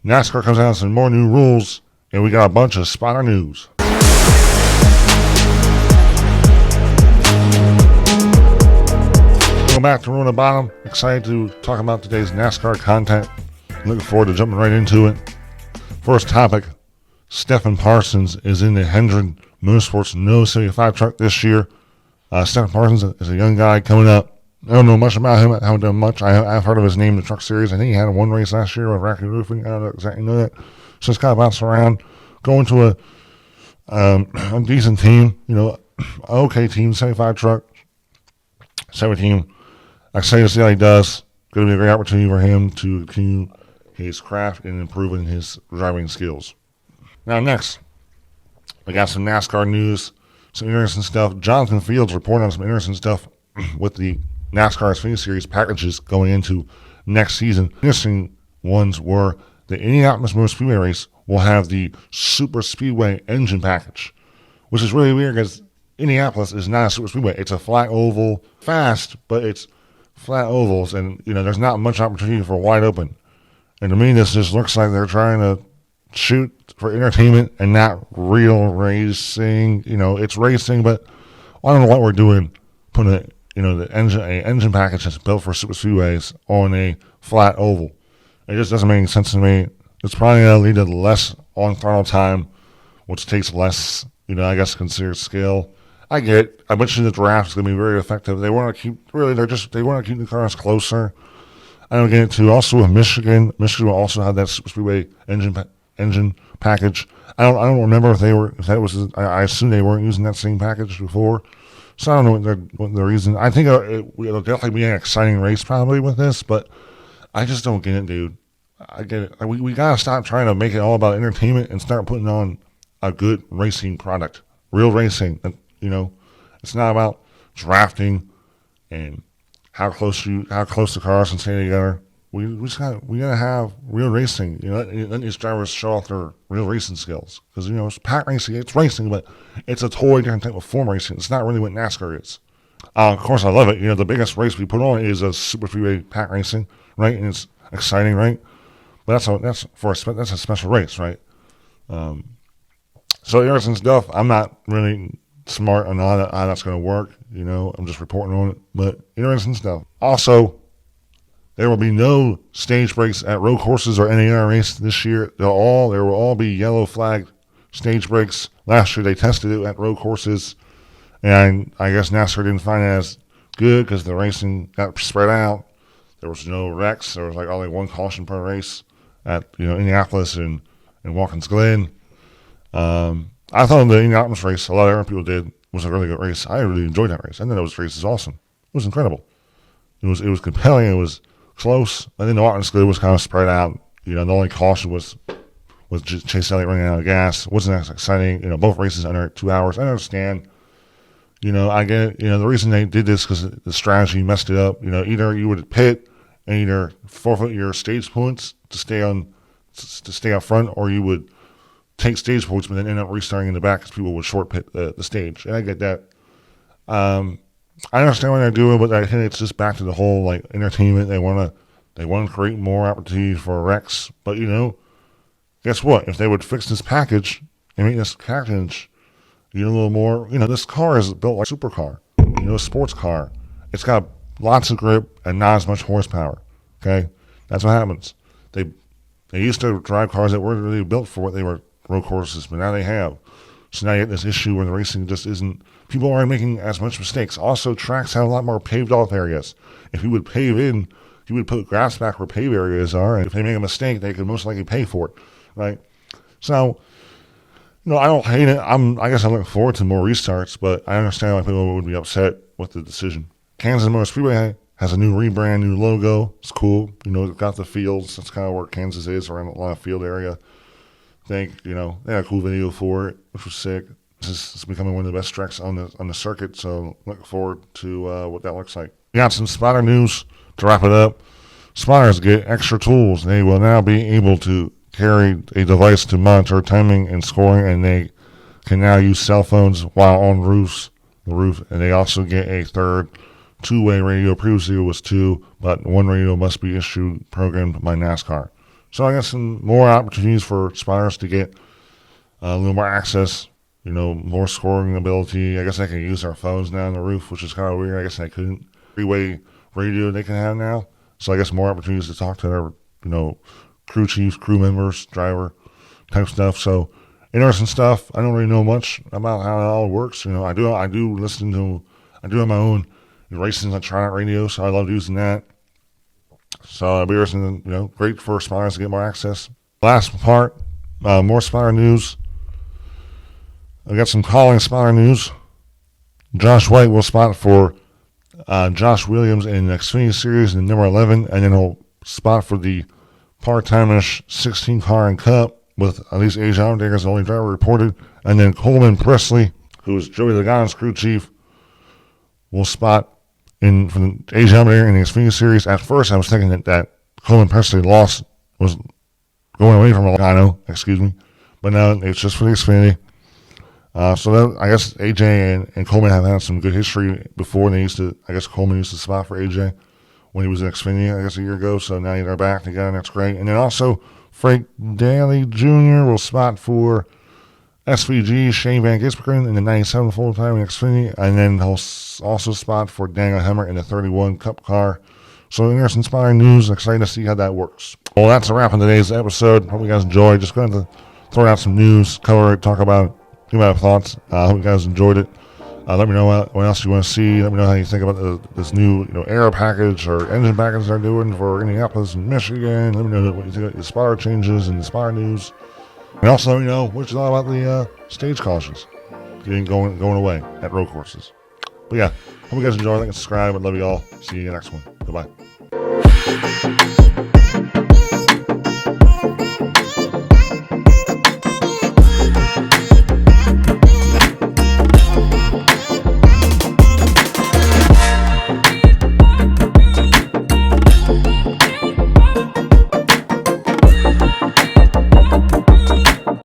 NASCAR comes out with some more new rules, and we got a bunch of spotter news. Welcome back to Ruin the Bottom. Excited to talk about today's NASCAR content. Looking forward to jumping right into it. First topic, Stephen Parsons is in the Hendrick Motorsports No 75 truck this year. Stephen Parsons is a young guy coming up. I don't know much about him. I haven't done much. I've heard of his name in the truck series. I think he had one race last year with Racky Roofing. I don't exactly know that. So it's kind of bouncing around. Going to a decent team, okay team, 75 truck, 17. Excited to see how he does. Going to be a great opportunity for him to continue his craft and improving his driving skills. Now next, we got some NASCAR news, some interesting stuff. Jonathan Fields reported on some interesting stuff with the NASCAR Xfinity Series packages going into next season. Interesting ones were the Indianapolis Motor Speedway race will have the Super Speedway engine package, which is really weird because Indianapolis is not a super speedway. It's a flat oval, fast, but it's flat ovals, and there's not much opportunity for wide open. And to me, this just looks like they're trying to shoot for entertainment and not real racing. It's racing, but I don't know what we're doing putting it. The engine package that's built for super speedways on a flat oval. It just doesn't make any sense to me. It's probably going to lead to less on throttle time, which takes less, I guess, considered skill. I get it. I bet you the draft is going to be very effective. They want to keep the cars closer. I don't get it too. Also with Michigan will also have that super speedway engine package. I don't remember I assume they weren't using that same package before. So I don't know what the reason. I think it'll definitely be an exciting race probably with this, but I just don't get it, dude. I get it. We gotta stop trying to make it all about entertainment and start putting on a good racing product, real racing. It's not about drafting and how close the cars can stay together. We gotta have real racing. Let these drivers show off their real racing skills because it's pack racing. It's racing, but it's a totally different type of form racing. It's not really what NASCAR is. Of course, I love it. The biggest race we put on is a super freeway pack racing, right? And it's exciting, right? But that's a special race, right? So interesting stuff. I'm not really smart on how that's going to work. I'm just reporting on it, but interesting stuff. Also, there will be no stage breaks at road courses or any other race this year. There will all be yellow flag stage breaks. Last year they tested it at road courses, and I guess NASCAR didn't find it as good because the racing got spread out. There was no wrecks. There was only one caution per race at Indianapolis and Watkins Glen. I thought the Indianapolis race, a lot of other people did, was a really good race. I really enjoyed that race. I thought that race was awesome. It was incredible. It was compelling. It was close. I think the Watkins Glen was kind of spread out. The only caution was Chase Elliott running out of gas. It wasn't as exciting. Both races under 2 hours. I understand. I get it. The reason they did this because the strategy messed it up. Either you would pit and either forfeit your stage points to stay up front, or you would take stage points but then end up restarting in the back because people would short pit the stage. And I get that. I understand what they're doing, but I think it's just back to the whole entertainment. They want to create more opportunities for wrecks. But guess what? If they would fix this package and make this package a little more, this car is built like a supercar, a sports car. It's got lots of grip and not as much horsepower. Okay, that's what happens. They used to drive cars that weren't really built for what they were road courses, but now they have. So now you get this issue where the racing just isn't. People aren't making as much mistakes. Also, tracks have a lot more paved off areas. If you would pave in, you would put grass back where paved areas are, and if they make a mistake, they could most likely pay for it, right? So, I don't hate it. I guess I look forward to more restarts, but I understand why people would be upset with the decision. Kansas Motor Speedway has a new rebrand, new logo. It's cool. It's got the fields. That's kind of where Kansas is, around a lot of field area. I think, they had a cool video for it, which was sick. It's becoming one of the best tracks on the circuit, so look forward to what that looks like. We got some spotter news to wrap it up. Spotters get extra tools. They will now be able to carry a device to monitor timing and scoring, and they can now use cell phones while on the roof, and they also get a third two-way radio. Previously it was two, but one radio must be programmed by NASCAR. So I guess some more opportunities for spotters to get a little more access, more scoring ability. I guess I can use our phones now on the roof, which is kind of weird. I guess I couldn't. Three-way radio they can have now. So I guess more opportunities to talk to their, crew chiefs, crew members, driver type stuff. So interesting stuff. I don't really know much about how it all works. I do listen to, I do have my own racing on Trying radio, so I love using that. So I'll be interesting, great for spotters to get more access. Last part, more spotter news. I got some calling spotter news. Josh White will spot for Josh Williams in the Xfinity Series in number 11, and then he'll spot for the part-time-ish 16 car and Cup with at least AJ Allmendinger as the only driver reported, and then Coleman Presley, who is Joey Logano's crew chief, will spot in for the AJ Allmendinger in the Xfinity Series. At first, I was thinking that Coleman Presley was going away from Logano, but now it's just for the Xfinity. So that, I guess AJ and Coleman have had some good history before. Coleman used to spot for AJ when he was in Xfinity, I guess, a year ago. So now they're back together, and that's great. And then also Frank Daly Jr. will spot for SVG Shane Van Gisbergen in the 97 full-time in Xfinity, and then he'll also spot for Daniel Hemmer in the 31 Cup car. So there's inspiring news. Excited to see how that works. Well, that's a wrap on today's episode. Hope you guys enjoyed. Just going to throw out some news, cover it, talk about it, give my thoughts. Hope you guys enjoyed it. Let me know what else you want to see. Let me know how you think about this new aero package or engine package they're doing for Indianapolis and Michigan. Let me know what you think of the spotter changes and the spotter news. And also let me know what you thought about the stage cautions going away at road courses. But yeah, hope you guys enjoy. Like and subscribe. I love you all. See you in the next one. Goodbye.